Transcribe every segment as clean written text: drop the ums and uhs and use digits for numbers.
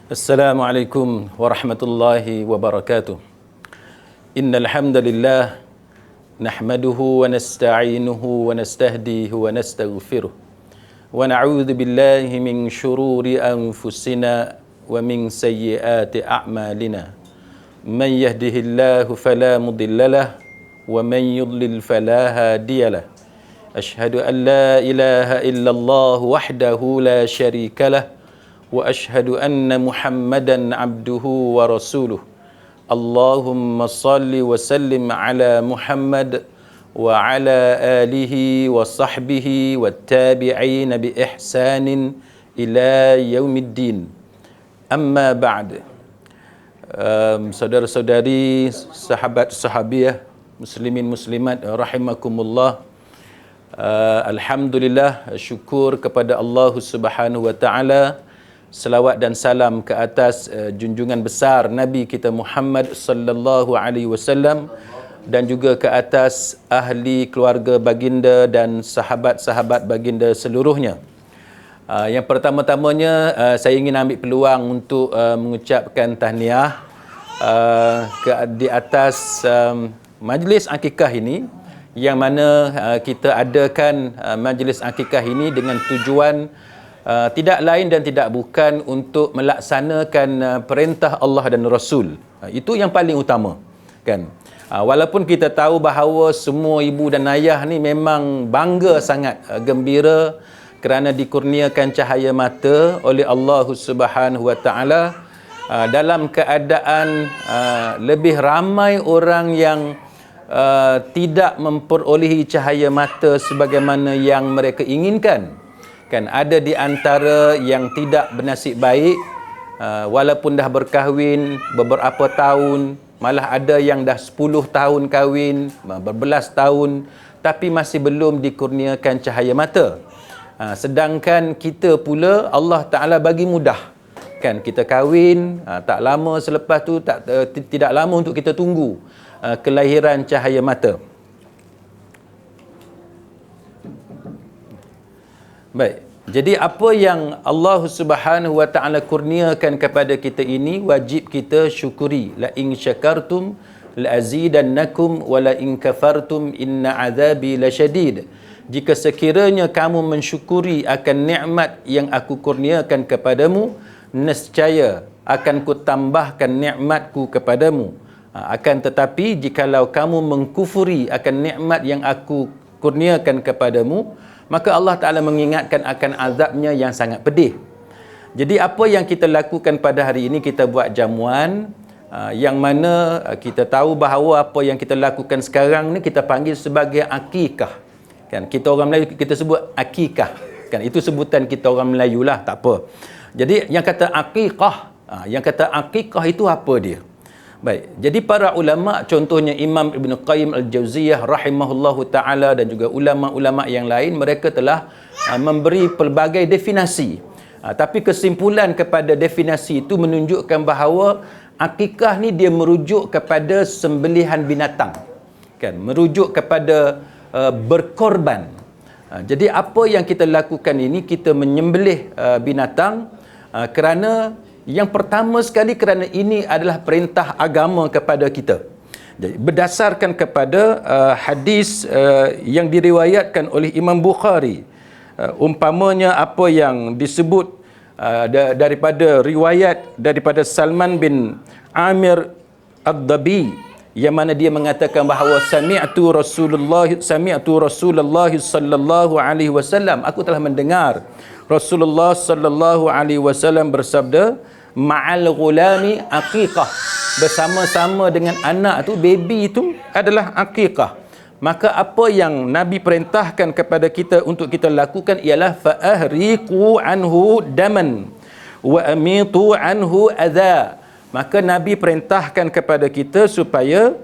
Assalamualaikum warahmatullahi wabarakatuh. Innal hamdalillah nahmaduhu wa nasta'inuhu wa nastahdihi wa nastaghfiruh wa na'udzu billahi min shururi anfusina wa min sayyiati a'malina. Man yahdihillahu fala mudhillalah wa man yudlil fala hadiyalah. Ashhadu an la ilaha illallah wahdahu la syarikalah wa ashhadu anna Muhammadan abduhu wa rasuluh. Allahumma salli wa sallim ala Muhammad wa ala alihi wa sahbihi wa tabi'ina bi ihsanin ila yaumiddin. Amma ba'd. Saudara-saudari, sahabat-sahabiah, muslimin muslimat rahimakumullah. Alhamdulillah, syukur kepada Allah Subhanahu wa taala. Selawat dan salam ke atas junjungan besar Nabi kita Muhammad sallallahu alaihi wasallam dan juga ke atas ahli keluarga baginda dan sahabat-sahabat baginda seluruhnya. Yang pertama-tamanya saya ingin ambil peluang untuk mengucapkan tahniah di atas majlis akikah ini, yang mana kita adakan majlis akikah ini dengan tujuan tidak lain dan tidak bukan untuk melaksanakan perintah Allah dan Rasul. Itu yang paling utama, kan? Walaupun kita tahu bahawa semua ibu dan ayah ni memang bangga sangat, gembira kerana dikurniakan cahaya mata oleh Allah Subhanahu wa taala dalam keadaan lebih ramai orang yang tidak memperolehi cahaya mata sebagaimana yang mereka inginkan. Kan ada di antara yang tidak bernasib baik, walaupun dah berkahwin beberapa tahun, malah ada yang dah 10 tahun kahwin, berbelas tahun, tapi masih belum dikurniakan cahaya mata. Sedangkan kita pula Allah Ta'ala bagi mudah. Kan kita kahwin, tak lama selepas tu tidak lama untuk kita tunggu kelahiran cahaya mata. Baik, jadi apa yang Allah Subhanahu wa taala kurniakan kepada kita ini wajib kita syukuri. La in syakartum la azidannakum wa la in kafartum inna azabi lasyadid. Jika sekiranya kamu mensyukuri akan nikmat yang aku kurniakan kepadamu, nescaya akan kutambahkan nikmatku kepadamu. Akan tetapi jikalau kamu mengkufuri akan nikmat yang aku kurniakan kepadamu, maka Allah Ta'ala mengingatkan akan azabnya yang sangat pedih. Jadi apa yang kita lakukan pada hari ini, kita buat jamuan yang mana kita tahu bahawa apa yang kita lakukan sekarang ni kita panggil sebagai akikah. Kan kita orang Melayu kita sebut akikah. Kan itu sebutan kita orang Melayu lah, tak apa. Jadi yang kata akikah itu apa dia? Baik, jadi para ulama, contohnya Imam Ibn Qayyim Al-Jauziyah rahimahullahu ta'ala dan juga ulama-ulama yang lain, mereka telah memberi pelbagai definisi. Tapi kesimpulan kepada definisi itu menunjukkan bahawa akikah ni dia merujuk kepada sembelihan binatang. Kan, merujuk kepada berkorban. Jadi apa yang kita lakukan ini, kita menyembelih binatang kerana yang pertama sekali kerana ini adalah perintah agama kepada kita. Jadi, berdasarkan kepada hadis yang diriwayatkan oleh Imam Bukhari, umpamanya apa yang disebut daripada riwayat daripada Salman bin Amir Ad-Dabi, yang mana dia mengatakan bahawa sami'tu Rasulullah sallallahu alaihi wasallam, aku telah mendengar Rasulullah sallallahu alaihi wasallam bersabda, ma'al ghulami aqiqah, bersama-sama dengan anak tu, baby itu adalah aqiqah. Maka apa yang Nabi perintahkan kepada kita untuk kita lakukan ialah fa'ahriqu anhu daman wa amitu anhu adha. Maka Nabi perintahkan kepada kita supaya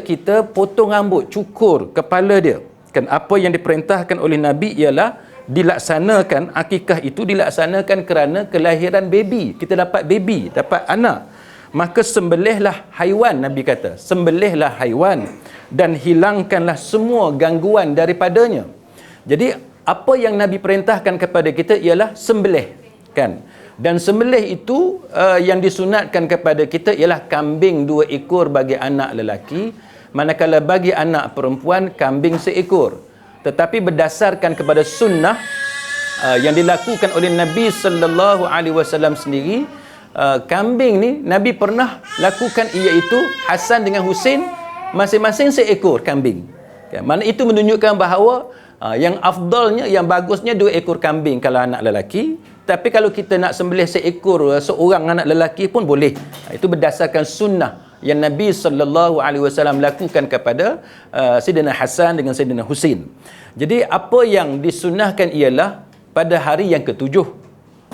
kita potong rambut, cukur kepala dia. Kan apa yang diperintahkan oleh Nabi ialah dilaksanakan, akikah itu dilaksanakan kerana kelahiran baby. Kita dapat baby, dapat anak. Maka sembelihlah haiwan, Nabi kata. Sembelihlah haiwan dan hilangkanlah semua gangguan daripadanya. Jadi apa yang Nabi perintahkan kepada kita ialah sembelih. Kan? Dan sembelih itu yang disunatkan kepada kita ialah kambing 2 ekor bagi anak lelaki, manakala bagi anak perempuan kambing 1 ekor. Tetapi berdasarkan kepada sunnah yang dilakukan oleh Nabi sallallahu alaihi wasallam sendiri, kambing ni Nabi pernah lakukan, iaitu Hasan dengan Husain masing-masing 1 ekor kambing. Mana itu menunjukkan bahawa yang afdalnya, yang bagusnya 2 ekor kambing kalau anak lelaki. Tapi kalau kita nak sembelih 1 ekor seorang anak lelaki pun boleh. Itu berdasarkan sunnah yang Nabi sallallahu alaihi wasallam lakukan kepada Sayyidina Hasan dengan Sayyidina Husain. Jadi apa yang disunahkan ialah pada hari yang ke-7,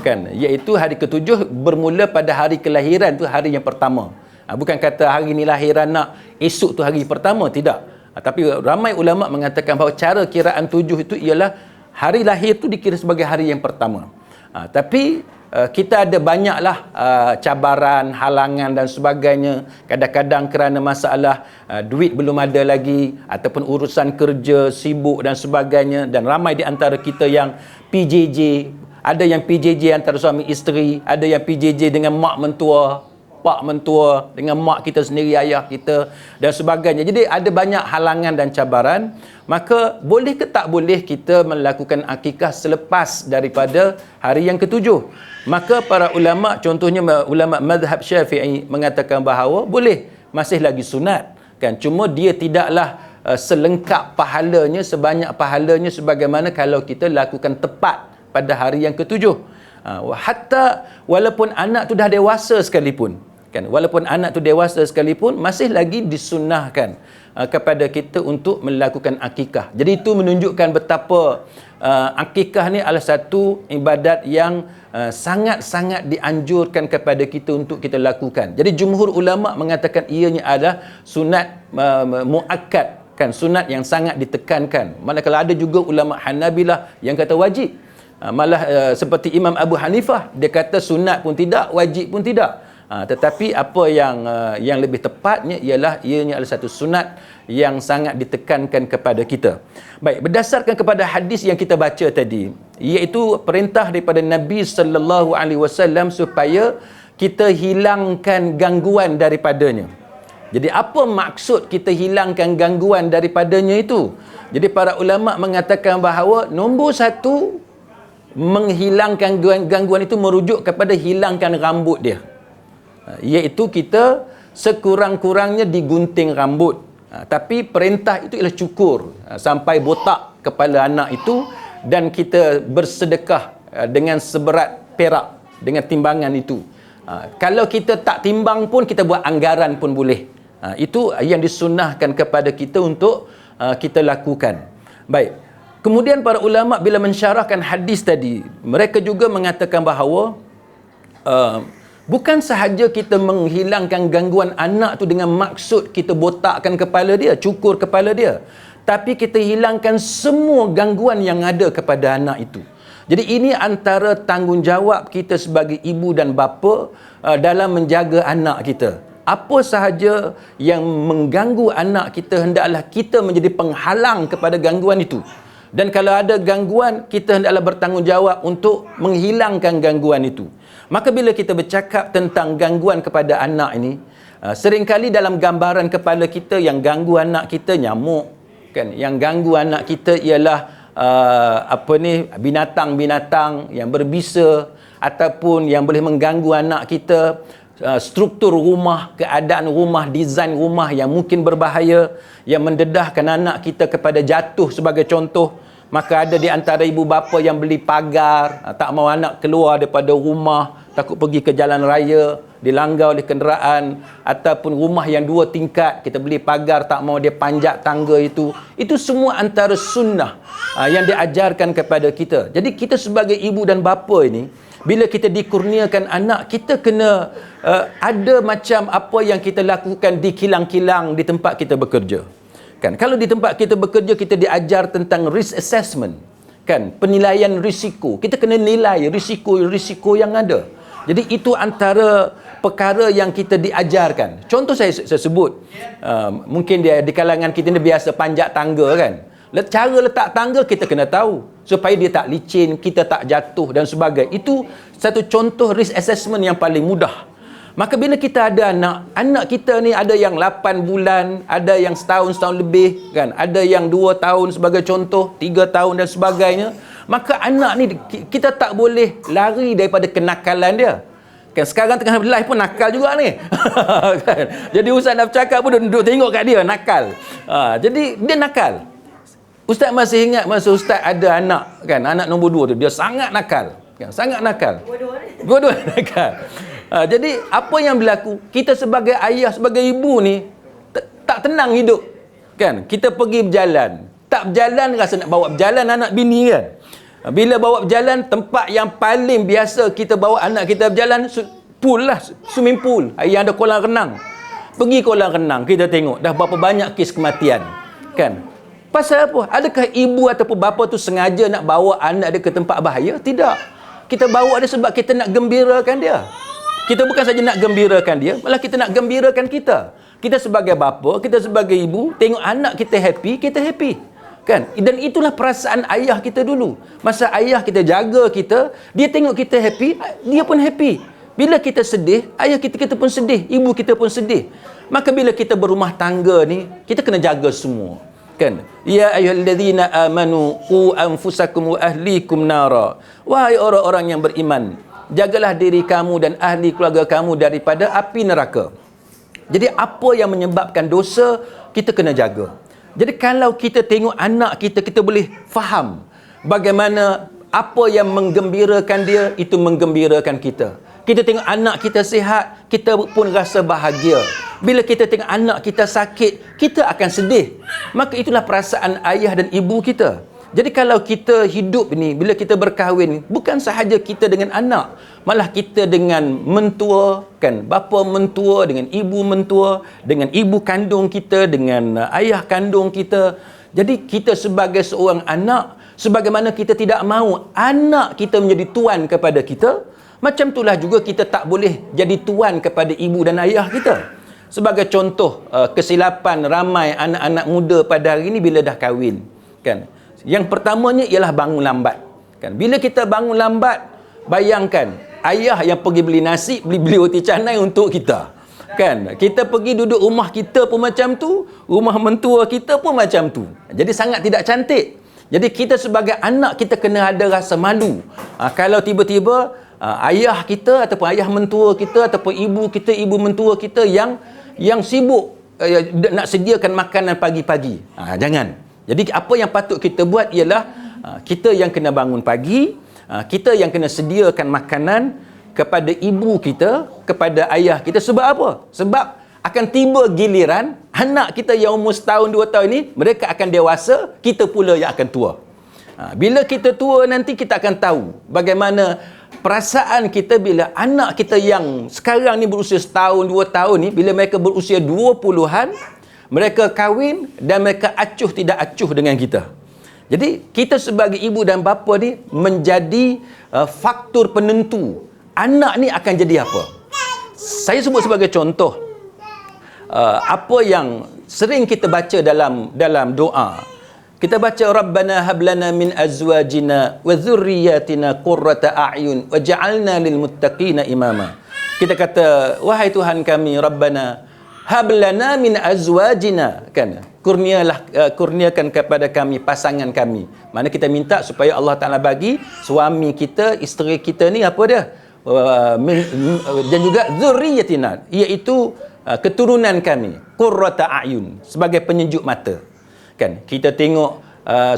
kan, iaitu hari ke-7 bermula pada hari kelahiran, tu hari yang pertama. Bukan kata hari ni lahir anak, esok tu hari pertama, tidak. Tapi ramai ulama mengatakan bahawa cara kiraan 7 itu ialah hari lahir tu dikira sebagai hari yang pertama. Tapi kita ada banyaklah cabaran, halangan dan sebagainya. Kadang-kadang kerana masalah duit belum ada lagi, ataupun urusan kerja, sibuk dan sebagainya. Dan ramai di antara kita yang PJJ. Ada yang PJJ antara suami isteri, ada yang PJJ dengan mak mentua, pak mentua, dengan mak kita sendiri, ayah kita dan sebagainya. Jadi ada banyak halangan dan cabaran. Maka boleh ke tak boleh kita melakukan akikah selepas daripada hari yang ke-7? Maka para ulama, contohnya ulama mazhab Syafi'i, mengatakan bahawa boleh, masih lagi sunat, kan, cuma dia tidaklah selengkap pahalanya, sebanyak pahalanya sebagaimana kalau kita lakukan tepat pada hari yang ke-7. Hatta walaupun anak tu dah dewasa sekalipun, kan, walaupun anak tu dewasa sekalipun, masih lagi disunnahkan kepada kita untuk melakukan akikah. Jadi itu menunjukkan betapa akikah ni adalah satu ibadat yang sangat-sangat dianjurkan kepada kita untuk kita lakukan. Jadi jumhur ulama mengatakan ianya adalah sunat muakkad, kan, sunat yang sangat ditekankan. Manakala ada juga ulama Hanabilah yang kata wajib. Malah seperti Imam Abu Hanifah, dia kata sunat pun tidak, wajib pun tidak. Tetapi apa yang lebih tepatnya ialah ianya adalah satu sunat yang sangat ditekankan kepada kita. Baik, berdasarkan kepada hadis yang kita baca tadi, iaitu perintah daripada Nabi sallallahu alaihi wasallam supaya kita hilangkan gangguan daripadanya. Jadi apa maksud kita hilangkan gangguan daripadanya itu? Jadi para ulama mengatakan bahawa nombor 1, menghilangkan gangguan itu merujuk kepada hilangkan rambut dia, iaitu kita sekurang-kurangnya digunting rambut. Tapi perintah itu ialah cukur sampai botak kepala anak itu, dan kita bersedekah dengan seberat perak, dengan timbangan itu. Kalau kita tak timbang pun, kita buat anggaran pun boleh. Itu yang disunnahkan kepada kita untuk kita lakukan. Baik, kemudian para ulama bila mensyarahkan hadis tadi, mereka juga mengatakan bahawa bukan sahaja kita menghilangkan gangguan anak tu dengan maksud kita botakkan kepala dia, cukur kepala dia, tapi kita hilangkan semua gangguan yang ada kepada anak itu. Jadi ini antara tanggungjawab kita sebagai ibu dan bapa dalam menjaga anak kita. Apa sahaja yang mengganggu anak kita, hendaklah kita menjadi penghalang kepada gangguan itu. Dan kalau ada gangguan, kita hendaklah bertanggungjawab untuk menghilangkan gangguan itu. Maka bila kita bercakap tentang gangguan kepada anak ini, seringkali dalam gambaran kepala kita, yang ganggu anak kita nyamuk, kan, yang ganggu anak kita ialah binatang-binatang yang berbisa, ataupun yang boleh mengganggu anak kita, struktur rumah, keadaan rumah, desain rumah yang mungkin berbahaya, yang mendedahkan anak kita kepada jatuh sebagai contoh. Maka ada di antara ibu bapa yang beli pagar, tak mau anak keluar daripada rumah, takut pergi ke jalan raya, dilanggar oleh kenderaan, ataupun rumah yang 2 tingkat, kita beli pagar, tak mau dia panjat tangga itu. Itu semua antara sunnah yang diajarkan kepada kita. Jadi kita sebagai ibu dan bapa ini, bila kita dikurniakan anak, kita kena ada macam apa yang kita lakukan di kilang-kilang di tempat kita bekerja. Kan, kalau di tempat kita bekerja, kita diajar tentang risk assessment, kan, penilaian risiko. Kita kena nilai risiko yang ada. Jadi itu antara perkara yang kita diajarkan. Contoh saya sebut, mungkin dia di kalangan kita ni biasa panjat tangga, kan. Cara letak tangga kita kena tahu supaya dia tak licin, kita tak jatuh dan sebagainya. Itu satu contoh risk assessment yang paling mudah. Maka bila kita ada anak kita ni ada yang 8 bulan, ada yang setahun lebih kan, ada yang 2 tahun sebagai contoh, 3 tahun dan sebagainya. Maka anak ni kita tak boleh lari daripada kenakalan dia. Kan sekarang tengah live pun nakal juga ni. Kan? Jadi ustaz nak bercakap pun duduk tengok kat dia nakal. Jadi dia nakal. Ustaz masih ingat masa ustaz ada anak kan, anak nombor 2 tu dia sangat nakal. Kan? Sangat nakal. Dua-dua nakal. Jadi apa yang berlaku? Kita sebagai ayah, sebagai ibu ni tak tenang hidup. Kan? Kita pergi berjalan. Tak berjalan rasa nak bawa berjalan anak bini kan. Bila bawa berjalan, tempat yang paling biasa kita bawa anak kita berjalan, pool lah, swimming pool. Yang ada kolam renang. Pergi kolam renang, kita tengok dah berapa banyak kes kematian. Kan? Pasal apa? Adakah ibu ataupun bapa tu sengaja nak bawa anak dia ke tempat bahaya? Tidak. Kita bawa dia sebab kita nak gembirakan dia. Kita bukan saja nak gembirakan dia, malah kita nak gembirakan kita. Kita sebagai bapa, kita sebagai ibu, tengok anak kita happy. Kan? Dan itulah perasaan ayah kita dulu. Masa ayah kita jaga kita, dia tengok kita happy, dia pun happy. Bila kita sedih, ayah kita pun sedih, ibu kita pun sedih. Maka bila kita berumah tangga ni, kita kena jaga semua. Kan? Ya ayyuhallazina amanu qu anfusakum wa ahlikum nara. Wahai orang-orang yang beriman, jagalah diri kamu dan ahli keluarga kamu daripada api neraka. Jadi apa yang menyebabkan dosa, kita kena jaga. Jadi kalau kita tengok anak kita, kita boleh faham bagaimana apa yang menggembirakan dia, itu menggembirakan kita. Kita tengok anak kita sihat, kita pun rasa bahagia. Bila kita tengok anak kita sakit, kita akan sedih. Maka itulah perasaan ayah dan ibu kita. Jadi kalau kita hidup ni, bila kita berkahwin, bukan sahaja kita dengan anak, malah kita dengan mentua, kan? Bapa mentua, dengan ibu mentua, dengan ibu kandung kita, dengan ayah kandung kita. Jadi kita sebagai seorang anak, sebagaimana kita tidak mahu anak kita menjadi tuan kepada kita, macam itulah juga kita tak boleh jadi tuan kepada ibu dan ayah kita. Sebagai contoh, kesilapan ramai anak-anak muda pada hari ini bila dah kahwin. Kan? Yang pertamanya ialah bangun lambat. Kan? Bila kita bangun lambat, bayangkan ayah yang pergi beli nasi, beli roti canai untuk kita. Kan? Kita pergi duduk rumah kita pun macam tu, rumah mentua kita pun macam tu. Jadi sangat tidak cantik. Jadi kita sebagai anak, kita kena ada rasa malu. Kalau tiba-tiba ayah kita ataupun ayah mentua kita ataupun ibu kita, ibu mentua kita yang sibuk nak sediakan makanan pagi-pagi. Jangan. Jadi apa yang patut kita buat ialah kita yang kena bangun pagi, kita yang kena sediakan makanan kepada ibu kita, kepada ayah kita. Sebab apa? Sebab akan tiba giliran anak kita yang umur setahun, 2 tahun ni, mereka akan dewasa, kita pula yang akan tua. Bila kita tua nanti, kita akan tahu bagaimana perasaan kita bila anak kita yang sekarang ni berusia setahun, 2 tahun ni, bila mereka berusia 20-an, mereka kahwin dan mereka acuh tidak acuh dengan kita. Jadi kita sebagai ibu dan bapa ni menjadi faktor penentu anak ni akan jadi apa. Saya sebut sebagai contoh apa yang sering kita baca dalam doa. Kita baca Rabbana hablana min azwajina wa dhurriyyatina qurrata a'yun waj'alna lil muttaqina imama. Kita kata, wahai Tuhan kami, Rabbana hablana min azwajina, kan? Kurniakan kepada kami pasangan kami. Mana kita minta supaya Allah Taala bagi suami kita, isteri kita ni apa dia? Dan juga dzurriyyatina, iaitu keturunan kami, qurrata a'yun, sebagai penyejuk mata. Kan? Kita tengok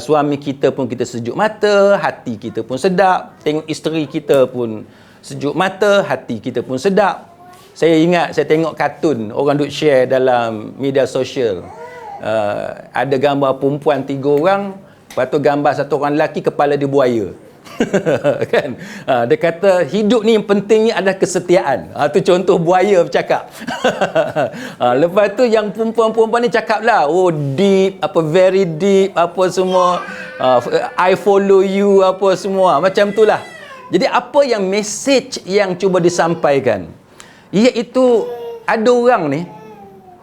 suami kita pun kita sejuk mata, hati kita pun sedap. Tengok isteri kita pun sejuk mata, hati kita pun sedap. Saya ingat saya tengok kartun orang duk share dalam media sosial. Ada gambar perempuan 3 orang, lepas tu gambar 1 orang lelaki kepala dia buaya. Kan? Dia kata hidup ni yang pentingnya adalah kesetiaan. Tu contoh buaya bercakap. Lepas tu yang perempuan-perempuan ni cakap lah, oh deep, apa very deep, apa semua, I follow you, apa semua, macam tu lah. Jadi apa yang message yang cuba disampaikan, iaitu ada orang ni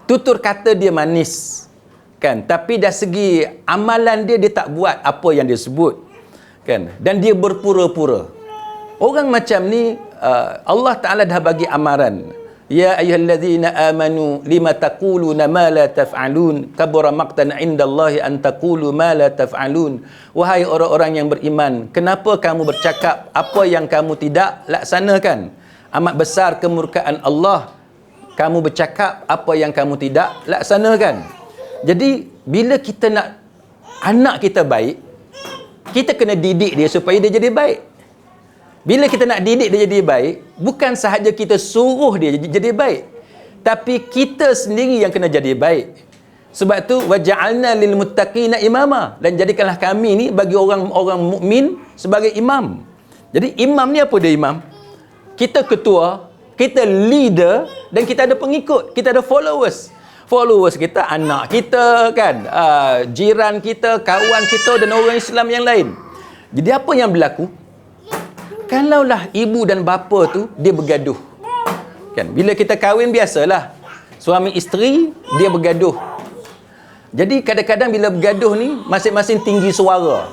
tutur kata dia manis, kan, tapi dari segi amalan dia tak buat apa yang dia sebut, kan, dan dia berpura-pura. Orang macam ni Allah Ta'ala dah bagi amaran, ya ayyuhallazina amanu lima taquluna ma la taf'alun kabura maqtan indallahi an taqulu ma la taf'alun. Wahai orang-orang yang beriman, kenapa kamu bercakap apa yang kamu tidak laksanakan? Amat besar kemurkaan Allah kamu bercakap apa yang kamu tidak laksanakan. Jadi bila kita nak anak kita baik, kita kena didik dia supaya dia jadi baik. Bila kita nak didik dia jadi baik, bukan sahaja kita suruh dia jadi baik, tapi kita sendiri yang kena jadi baik. Sebab tu waja'alna lil muttaqina imama, dan jadikanlah kami ni bagi orang-orang mukmin sebagai imam. Jadi imam ni apa dia imam? Kita ketua, kita leader, dan kita ada pengikut, kita ada followers. Followers kita anak kita, kan, jiran kita, kawan kita dan orang Islam yang lain. Jadi apa yang berlaku? Kalaulah ibu dan bapa tu dia bergaduh, kan, bila kita kahwin biasalah suami isteri dia bergaduh. Jadi kadang-kadang bila bergaduh ni masing-masing tinggi suara.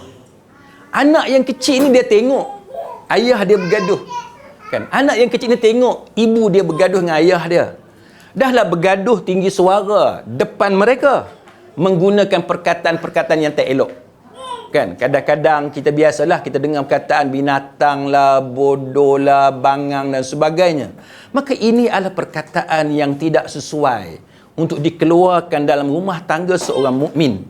Anak yang kecil ni dia tengok ayah dia bergaduh, kan, anak yang kecil ni tengok ibu dia bergaduh dengan ayah dia. Dahlah bergaduh tinggi suara depan mereka menggunakan perkataan-perkataan yang tak elok. Kan, kadang-kadang kita biasalah kita dengar perkataan binatang lah, bodoh lah, bangang dan sebagainya. Maka ini adalah perkataan yang tidak sesuai untuk dikeluarkan dalam rumah tangga seorang mukmin.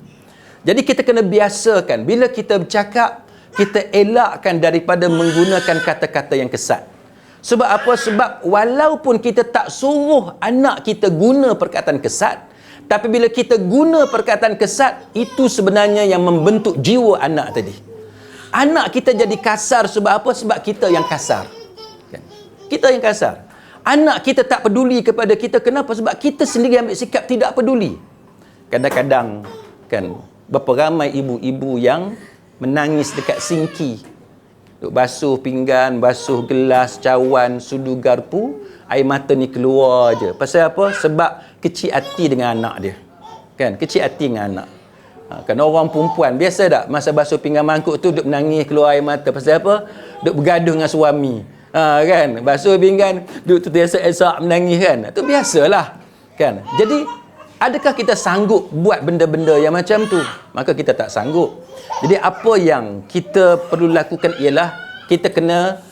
Jadi kita kena biasakan bila kita bercakap, kita elakkan daripada menggunakan kata-kata yang kesat. Sebab apa? Sebab walaupun kita tak suruh anak kita guna perkataan kesat, tapi bila kita guna perkataan kesat, itu sebenarnya yang membentuk jiwa anak tadi. Anak kita jadi kasar sebab apa? Sebab kita yang kasar. Kita yang kasar. Anak kita tak peduli kepada kita. Kenapa? Sebab kita sendiri ambil sikap tidak peduli. Kadang-kadang, kan, berapa ramai ibu-ibu yang menangis dekat sinki. Duk basuh pinggan, basuh gelas, cawan, sudu garpu, air mata ni keluar je. Pasal apa? Sebab kecil hati dengan anak dia. Kan? Kecil hati dengan anak. Kan orang perempuan, biasa tak? Masa basuh pinggan mangkuk tu, duk menangis, keluar air mata. Pasal apa? Duk bergaduh dengan suami. Kan? Basuh pinggan, duk terdesak-desak menangis, kan? Itu biasalah. Kan? Jadi, adakah kita sanggup buat benda-benda yang macam tu? Maka kita tak sanggup. Jadi apa yang kita perlu lakukan ialah kita kena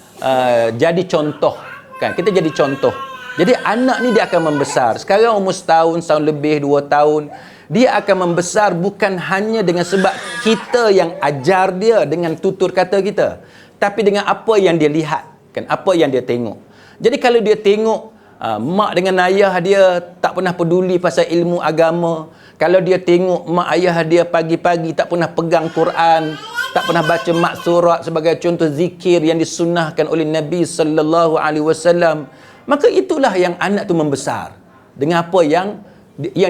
jadi contoh, kan? Kita jadi contoh. Jadi anak ni dia akan membesar. Sekarang umur setahun lebih, 2 tahun, dia akan membesar bukan hanya dengan sebab kita yang ajar dia dengan tutur kata kita, tapi dengan apa yang dia lihat, kan? Apa yang dia tengok. Jadi kalau dia tengok mak dengan ayah dia tak pernah peduli pasal ilmu agama, kalau dia tengok mak ayah dia pagi-pagi tak pernah pegang Quran, tak pernah baca maksurat sebagai contoh zikir yang disunnahkan oleh Nabi sallallahu alaihi wasallam, maka itulah yang anak tu membesar dengan apa yang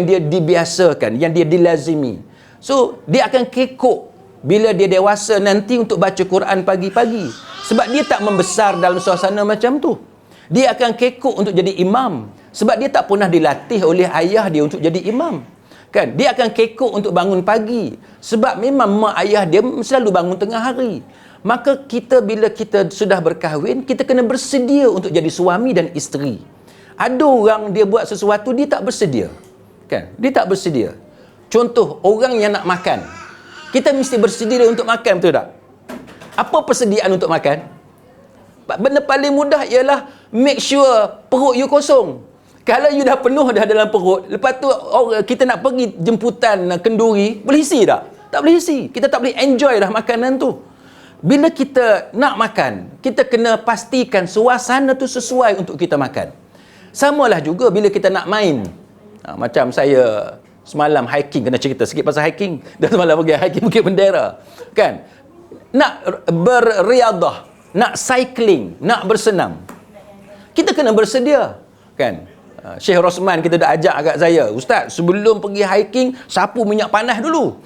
dia dibiasakan, yang dia dilazimi. So dia akan kekok bila dia dewasa nanti untuk baca Quran pagi-pagi, sebab dia tak membesar dalam suasana macam tu. Dia akan kekok untuk jadi imam sebab dia tak pernah dilatih oleh ayah dia untuk jadi imam. Kan? Dia akan kekok untuk bangun pagi sebab memang mak ayah dia selalu bangun tengah hari. Maka kita bila kita sudah berkahwin, kita kena bersedia untuk jadi suami dan isteri. Ada orang dia buat sesuatu dia tak bersedia. Kan? Dia tak bersedia. Contoh orang yang nak makan. Kita mesti bersedia untuk makan, betul tak? Apa persediaan untuk makan? Benda paling mudah ialah make sure perut you kosong. Kalau you dah penuh dah dalam perut, lepas tu kita nak pergi jemputan kenduri, boleh isi tak? Tak boleh isi. Kita tak boleh enjoy dah makanan tu. Bila kita nak makan, kita kena pastikan suasana tu sesuai untuk kita makan. Samalah juga bila kita nak main. Macam saya semalam hiking, kena cerita sikit pasal hiking. Dan semalam pergi hiking Bukit Bendera. Kan? Nak berriadah, nak cycling, nak bersenam, kita kena bersedia, kan? Syekh Rosman kita dah ajak agak saya, Ustaz, sebelum pergi hiking sapu minyak panas dulu.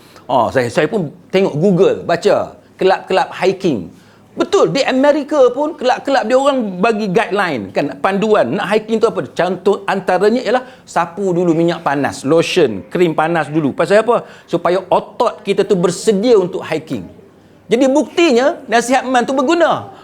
Saya pun tengok Google, baca kelab-kelab hiking. Betul, di Amerika pun kelab-kelab dia orang bagi guideline kan, panduan nak hiking tu apa. Contoh antaranya ialah sapu dulu minyak panas, lotion, krim panas dulu. Pasal apa? Supaya otot kita tu bersedia untuk hiking. Jadi buktinya nasihat Man tu berguna.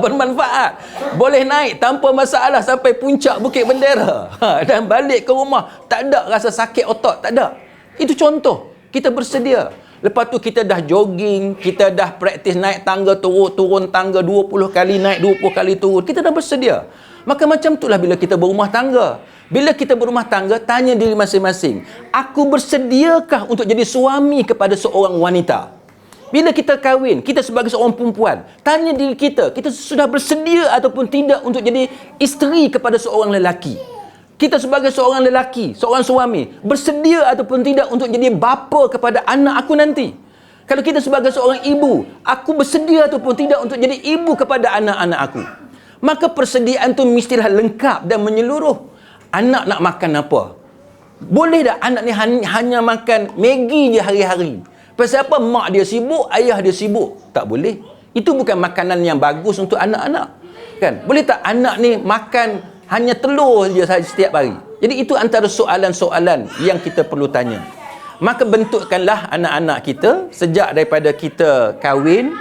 Bermanfaat. Boleh naik tanpa masalah sampai puncak Bukit Bendera. Dan balik ke rumah tak ada rasa sakit otot, tak ada. Itu contoh. Kita bersedia. Lepas tu kita dah jogging, kita dah praktis naik tangga, turun tangga 20 kali naik, 20 kali turun. Kita dah bersedia. Maka macam itulah bila kita berumah tangga. Bila kita berumah tangga, tanya diri masing-masing. Aku bersediakah untuk jadi suami kepada seorang wanita? Bila kita kahwin, kita sebagai seorang perempuan, tanya diri kita, kita sudah bersedia ataupun tidak untuk jadi isteri kepada seorang lelaki? Kita sebagai seorang lelaki, seorang suami, bersedia ataupun tidak untuk jadi bapa kepada anak aku nanti? Kalau kita sebagai seorang ibu, aku bersedia ataupun tidak untuk jadi ibu kepada anak-anak aku? Maka persediaan tu mestilah lengkap dan menyeluruh. Anak nak makan apa? Boleh tak anak ni hanya makan Maggi je hari-hari? Pasal apa? Mak dia sibuk, ayah dia sibuk. Tak boleh. Itu bukan makanan yang bagus untuk anak-anak. Kan? Boleh tak anak ni makan hanya telur je setiap hari? Jadi itu antara soalan-soalan yang kita perlu tanya. Maka bentukkanlah anak-anak kita sejak daripada kita kahwin.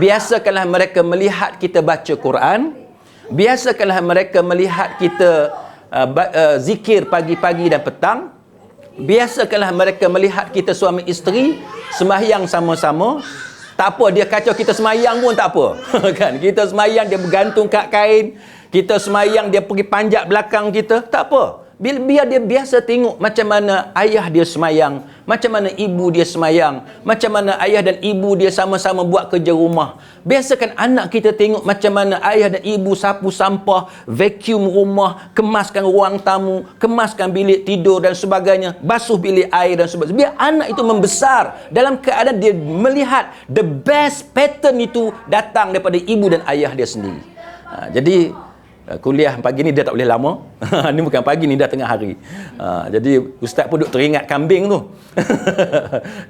Biasakanlah mereka melihat kita baca Quran. Biasakanlah mereka melihat kita zikir pagi-pagi dan petang. Biasakanlah mereka melihat kita suami isteri sembahyang sama-sama. Tak apa, dia kacau kita semayang pun tak apa. Kan? Kita semayang, dia bergantung kat kain. Kita semayang, dia pergi panjat belakang kita. Tak apa. Biar dia biasa tengok macam mana ayah dia semayang, macam mana ibu dia semayang, macam mana ayah dan ibu dia sama-sama buat kerja rumah. Biasakan anak kita tengok macam mana ayah dan ibu sapu sampah, vacuum rumah, kemaskan ruang tamu, kemaskan bilik tidur dan sebagainya, basuh bilik air dan sebagainya. Biar anak itu membesar dalam keadaan dia melihat the best pattern itu datang daripada ibu dan ayah dia sendiri. Jadi kuliah pagi ni dia tak boleh lama. Ni bukan pagi ni, dah tengah hari. Jadi ustaz pun duk teringat kambing tu.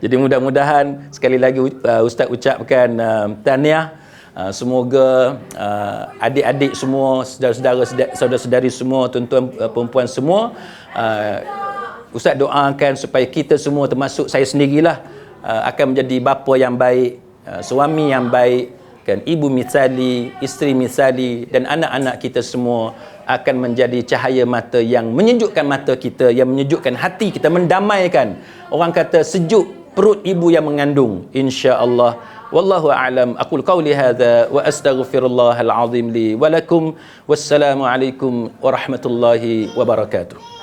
Jadi mudah-mudahan sekali lagi ustaz ucapkan tahniah. Semoga adik-adik semua, saudara-saudari semua, tuan-tuan perempuan semua, ustaz doakan supaya kita semua, termasuk saya sendirilah, akan menjadi bapa yang baik, suami yang baik, kan, ibu misali, isteri misali, dan anak-anak kita semua akan menjadi cahaya mata yang menyejukkan mata kita, yang menyejukkan hati kita, mendamaikan. Orang kata sejuk perut ibu yang mengandung, insya-Allah. Wallahu a'lam. Aqul qawli hadza wa astaghfirullahal azim li wa lakum. Wassalamu alaikum warahmatullahi wabarakatuh.